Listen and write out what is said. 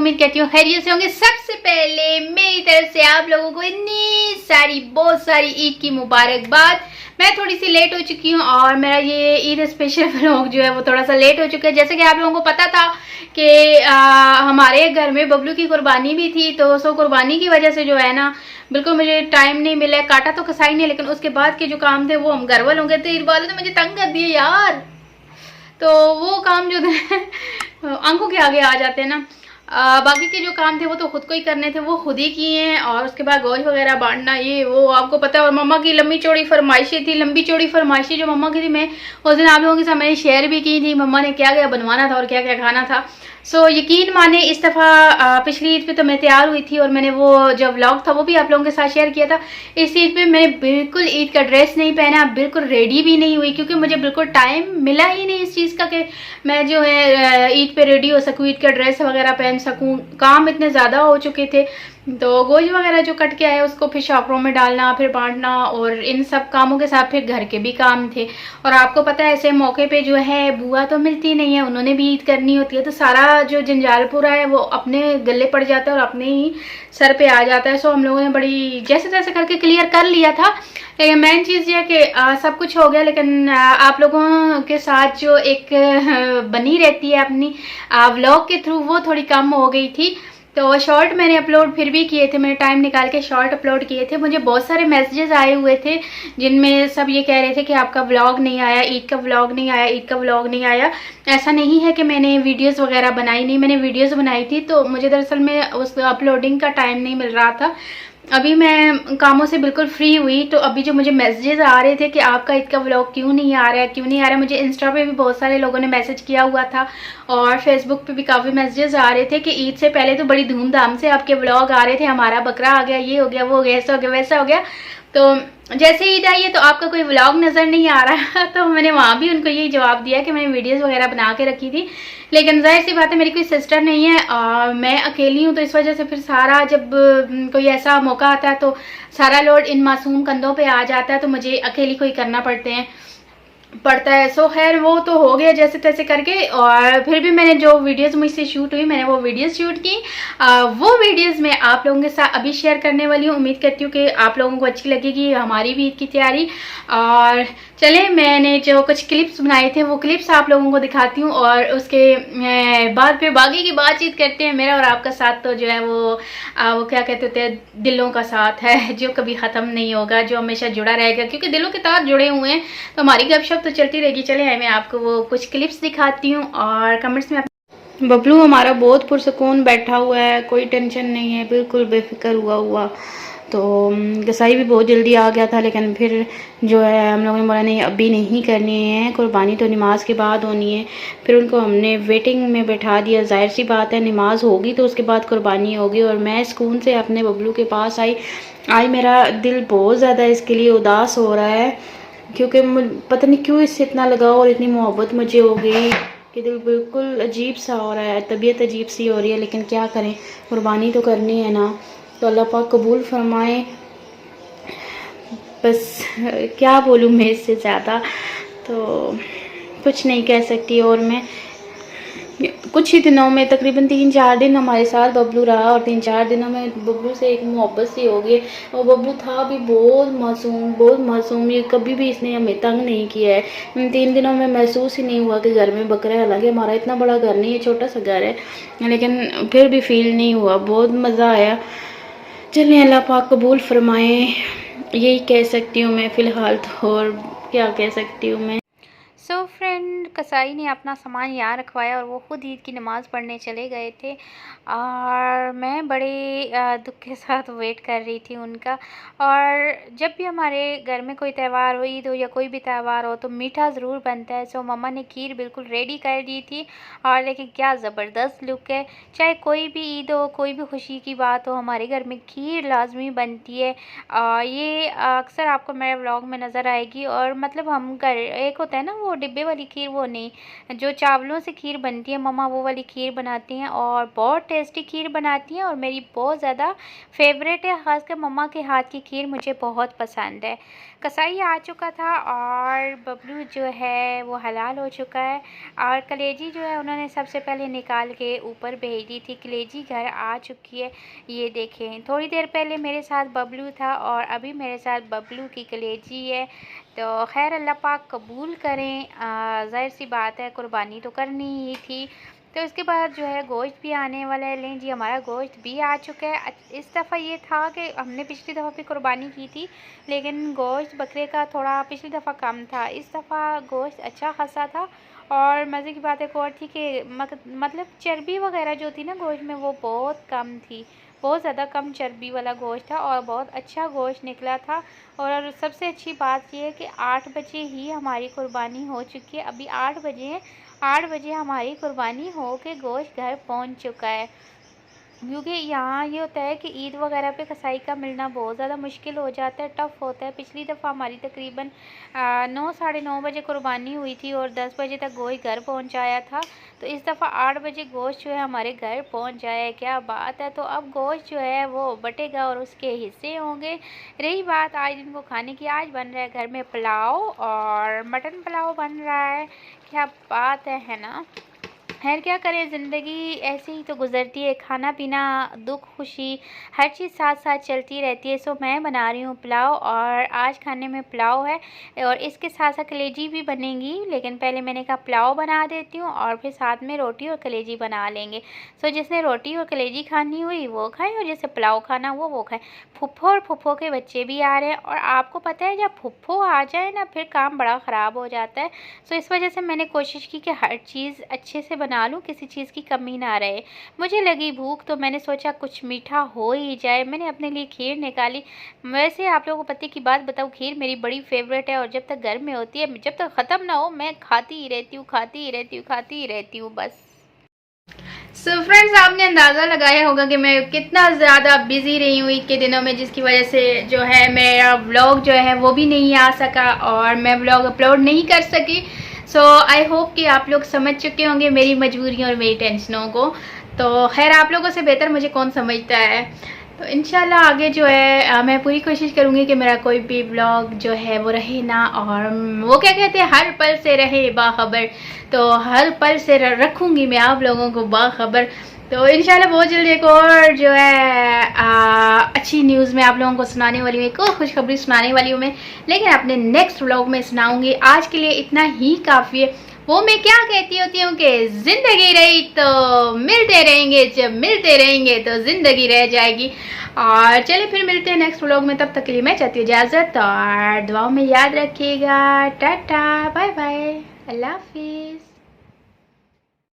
उम्मीद करती हूँ खैरियत से होंगे। सबसे पहले मेरी तरफ से आप लोगों को इतनी सारी बहुत सारी ईद की मुबारकबाद। मैं थोड़ी सी लेट हो चुकी हूँ और मेरा ये ईद स्पेशल व्लॉग जो है वो थोड़ा सा लेट हो चुका है। जैसे कि आप लोगों को पता था कि हमारे घर में बबलू की कुर्बानी भी थी, तो सो कुर्बानी की वजह से जो है ना बिल्कुल मुझे टाइम नहीं मिला। काटा तो कसाई नहीं, लेकिन उसके बाद के जो काम थे वो हम घर वालों के थे। ईद वालों ने मुझे तंग कर दिए यार, तो वो काम जो थे आंखों के आगे आ जाते हैं ना। बाकी के जो काम थे वो तो खुद को ही करने थे, वो खुद ही किए हैं। और उसके बाद गोश्त वगैरह बांटना ये वो आपको पता है। और मम्मा की लंबी चौड़ी फरमाइशें थी, लंबी चौड़ी फरमाइशें जो मम्मा की थी, मैं उस दिन आप लोगों के साथ मैंने शेयर भी की थी। मम्मा ने क्या क्या बनवाना था और क्या क्या खाना था। सो यकीन माने इस दफ़ा पिछली ईद पे तो मैं तैयार हुई थी और मैंने वो जो व्लॉग था वो भी आप लोगों के साथ शेयर किया था। इस ईद पे मैंने बिल्कुल ईद का ड्रेस नहीं पहना, बिल्कुल रेडी भी नहीं हुई, क्योंकि मुझे बिल्कुल टाइम मिला ही नहीं इस चीज़ का कि मैं जो है ईद पे रेडी हो सकूँ, ईद का ड्रेस वगैरह पहन सकूँ। काम इतने ज़्यादा हो चुके थे, तो गोश्त वगैरह जो कट के आए उसको फिर शॉपरों में डालना, फिर बांटना, और इन सब कामों के साथ फिर घर के भी काम थे। और आपको पता है ऐसे मौके पे जो है बुआ तो मिलती नहीं है, उन्होंने भी ईद करनी होती है, तो सारा जो जंजाल पूरा है वो अपने गले पड़ जाता है और अपने ही सर पे आ जाता है। सो हम लोगों ने बड़ी जैसे तैसे करके क्लियर कर लिया था। लेकिन मेन चीज़ ये है कि सब कुछ हो गया, लेकिन आप लोगों के साथ जो एक बनी रहती है अपनी व्लॉग के थ्रू, वो थोड़ी कम हो गई थी। तो शॉर्ट मैंने अपलोड फिर भी किए थे, मैंने टाइम निकाल के शॉर्ट अपलोड किए थे। मुझे बहुत सारे मैसेजेस आए हुए थे जिनमें सब ये कह रहे थे कि आपका व्लॉग नहीं आया, ईद का व्लॉग नहीं आया, ईद का व्लॉग नहीं आया। ऐसा नहीं है कि मैंने वीडियोस वगैरह बनाई नहीं, मैंने वीडियोस बनाई थी, तो मुझे दरअसल में उस अपलोडिंग का टाइम नहीं मिल रहा था। अभी मैं कामों से बिल्कुल फ्री हुई, तो अभी जो मुझे मैसेजेस आ रहे थे कि आपका ईद का व्लॉग क्यों नहीं आ रहा है, क्यों नहीं आ रहा है। मुझे इंस्टा पे भी बहुत सारे लोगों ने मैसेज किया हुआ था और फेसबुक पे भी काफ़ी मैसेजेस आ रहे थे कि ईद से पहले तो बड़ी धूमधाम से आपके व्लॉग आ रहे थे, हमारा बकरा आ गया, ये हो गया, वो हो गया, ऐसा हो गया, वैसा हो गया। तो जैसे ईद आई है तो आपका कोई व्लॉग नज़र नहीं आ रहा तो मैंने वहाँ भी उनको यही जवाब दिया कि मैंने वीडियोस वगैरह बना के रखी थी, लेकिन जाहिर सी बात है मेरी कोई सिस्टर नहीं है, मैं अकेली हूँ, तो इस वजह से फिर सारा जब कोई ऐसा मौका आता है तो सारा लोड इन मासूम कंधों पे आ जाता है, तो मुझे अकेली को ही करना पड़ता है। सो खैर वो तो हो गया जैसे तैसे करके। और फिर भी मैंने जो वीडियोस मुझसे शूट हुई मैंने वो वीडियोस शूट की, वो वीडियोस मैं आप लोगों के साथ अभी शेयर करने वाली हूँ। उम्मीद करती हूँ कि आप लोगों को अच्छी लगेगी हमारी भी ईद की तैयारी। और चले मैंने जो कुछ क्लिप्स बनाए थे वो क्लिप्स आप लोगों को दिखाती हूँ, और उसके बाद फिर बाकी की बातचीत करते हैं। मेरा और आपका साथ तो जो है वो क्या कहते होते हैं, दिलों का साथ है जो कभी ख़त्म नहीं होगा, जो हमेशा जुड़ा रहेगा, क्योंकि दिलों के तार जुड़े हुए हैं, तो हमारी गपशप तो चलती रहेगी। चले मैं आपको वो कुछ क्लिप्स दिखाती हूँ और कमेंट्स में। बबलू हमारा बहुत पुरसकून बैठा हुआ है, कोई टेंशन नहीं है, बिल्कुल बेफिक्र हुआ। तो कसाई भी बहुत जल्दी आ गया था, लेकिन फिर जो है हम लोगों ने बोला नहीं अभी नहीं करनी है, कुर्बानी तो नमाज के बाद होनी है। फिर उनको हमने वेटिंग में बैठा दिया। जाहिर सी बात है नमाज होगी तो उसके बाद कुर्बानी होगी। और मैं सुकून से अपने बबलू के पास आई मेरा दिल बहुत ज़्यादा इसके लिए उदास हो रहा है, क्योंकि पता नहीं क्यों इससे इतना लगाव और इतनी मोहब्बत मुझे हो गई कि दिल बिल्कुल अजीब सा हो रहा है, तबीयत अजीब सी हो रही है। लेकिन क्या करें, कुर्बानी तो करनी है ना, तो अल्लाह पाक कबूल फरमाए। बस क्या बोलूँ मैं इससे ज़्यादा तो कुछ नहीं कह सकती। और मैं कुछ ही दिनों में तकरीबन 3-4 दिन हमारे साथ बबलू रहा, और 3-4 दिनों में बबलू से एक मोहब्बत सी हो गई। और बबलू था भी बहुत मासूम, ये कभी भी इसने हमें तंग नहीं किया है। 3 दिनों में महसूस ही नहीं हुआ कि घर में बकरा है। हालांकि हमारा इतना बड़ा घर नहीं है, छोटा सा घर है, लेकिन फिर भी फील नहीं हुआ, बहुत मज़ा आया। चलिए अल्लाह पाक कबूल फरमाए, यही कह सकती हूँ मैं फ़िलहाल तो, और क्या कह सकती हूँ मैं। सो फ्रेंड, कसाई ने अपना सामान यहाँ रखवाया और वो ख़ुद ईद की नमाज़ पढ़ने चले गए थे, और मैं बड़े दुख के साथ वेट कर रही थी उनका। और जब भी हमारे घर में कोई त्यौहार हो, ईद हो या कोई भी त्यौहार हो, तो मीठा ज़रूर बनता है। सो मम्मा ने खीर बिल्कुल रेडी कर दी थी, और लेकिन क्या ज़बरदस्त लुक है। चाहे कोई भी ईद हो, कोई भी खुशी की बात हो, हमारे घर में खीर लाजमी बनती है। ये अक्सर आपको मेरे व्लॉग में नज़र आएगी। और मतलब हम घर एक होता है ना वो वो डिब्बे वाली खीर वो नहीं, जो चावलों से खीर बनती है मम्मा वो वाली खीर बनाती हैं और बहुत टेस्टी खीर बनाती हैं और मेरी बहुत ज़्यादा फेवरेट है। ख़ासकर मम्मा के हाथ की खीर मुझे बहुत पसंद है। कसाई आ चुका था और बबलू जो है वो हलाल हो चुका है और कलेजी जो है उन्होंने सबसे पहले निकाल के ऊपर भेज दी थी। कलेजी घर आ चुकी है, ये देखें। थोड़ी देर पहले मेरे साथ बबलू था और अभी मेरे साथ बबलू की कलेजी है। तो खैर अल्लाह पाक कबूल करें। ज़ाहिर सी बात है कुर्बानी तो करनी ही थी। तो इसके बाद जो है गोश्त भी आने वाला है। लें जी, हमारा गोश्त भी आ चुका है। इस दफ़ा ये था कि हमने पिछली दफ़ा भी कुर्बानी की थी लेकिन गोश्त बकरे का थोड़ा पिछली दफ़ा कम था, इस दफ़ा गोश्त अच्छा खासा था। और मज़े की बात एक और थी कि मतलब चर्बी वगैरह जो थी ना गोश्त में वो बहुत कम थी, बहुत ज़्यादा कम चर्बी वाला गोश्त था और बहुत अच्छा गोश्त निकला था। और सबसे अच्छी बात यह है कि 8 बजे ही हमारी कुर्बानी हो चुकी है। अभी 8 बजे हैं, 8 बजे हमारी कुर्बानी हो के गोश्त घर पहुंच चुका है। क्योंकि यहाँ ये होता है कि ईद वगैरह पे कसाई का मिलना बहुत ज़्यादा मुश्किल हो जाता है, टफ़ होता है। पिछली दफ़ा हमारी तकरीबन 9 साढ़े 9 बजे कुर्बानी हुई थी और 10 बजे तक गोश्त घर पहुँचाया था। तो इस दफ़ा 8 बजे गोश्त जो है हमारे घर पहुँच जाए, क्या बात है। तो अब गोश्त जो है वो बटेगा और उसके हिस्से होंगे। रही बात आज इनको खाने की, आज बन रहा है घर में पुलाव और मटन पुलाव बन रहा है, क्या बात है ना। खैर क्या करें, ज़िंदगी ऐसे ही तो गुज़रती है, खाना पीना दुख खुशी हर चीज़ साथ साथ चलती रहती है। सो मैं बना रही हूँ पुलाव और आज खाने में पुलाव है और इसके साथ साथ कलेजी भी बनेगी। लेकिन पहले मैंने कहा पुलाव बना देती हूँ और फिर साथ में रोटी और कलेजी बना लेंगे। सो जिसने रोटी और कलेजी खानी हुई वो खाए और जिसे पुलाव खाना वो खाए। फुफ्फो और फुफ्फो के बच्चे भी आ रहे हैं और आपको पता है जब फुफ्फो आ जाए ना फिर काम बड़ा ख़राब हो जाता है। सो इस वजह से मैंने कोशिश की कि हर चीज़ अच्छे से बना लूँ, किसी चीज़ की कमी ना रहे। मुझे लगी भूख तो मैंने सोचा कुछ मीठा हो ही जाए, मैंने अपने लिए खीर निकाली। वैसे आप लोगों को पति की बात बताऊँ, खीर मेरी बड़ी फेवरेट है और जब तक घर में होती है, जब तक ख़त्म ना हो मैं खाती ही रहती हूँ, खाती ही रहती हूँ, खाती ही रहती हूँ बस। सो फ्रेंड्स, आपने अंदाज़ा लगाया होगा कि मैं कितना ज़्यादा बिज़ी रही हूँ ईद के दिनों में, जिसकी वजह से जो है मेरा व्लॉग जो है वो भी नहीं आ सका और मैं व्लॉग अपलोड नहीं कर सकी। सो आई होप कि आप लोग समझ चुके होंगे मेरी मजबूरियों और मेरी टेंशनों को। तो खैर आप लोगों से बेहतर मुझे कौन समझता है। तो इंशाल्लाह आगे जो है मैं पूरी कोशिश करूँगी कि मेरा कोई भी ब्लॉग जो है वो रहे ना, और वो क्या कहते हैं हर पल से रहे बाखबर। तो हर पल से रखूँगी मैं आप लोगों को बाखबर। तो इंशाल्लाह बहुत जल्द एक और जो है अच्छी न्यूज़ मैं आप लोगों को सुनाने वाली हूँ, एक और खुशखबरी सुनाने वाली हूँ मैं, लेकिन अपने नेक्स्ट व्लॉग में सुनाऊँगी। आज के लिए इतना ही काफ़ी है। वो मैं क्या कहती होती हूँ कि ज़िंदगी रही तो मिलते रहेंगे, जब मिलते रहेंगे तो ज़िंदगी रह जाएगी। और चलिए फिर मिलते हैं नेक्स्ट व्लॉग में, तब तक के लिए मैं चाहती हूँ इजाज़त और दुआओं में याद रखिएगा। टाटा बाय बाय, अल्लाह हाफिज़।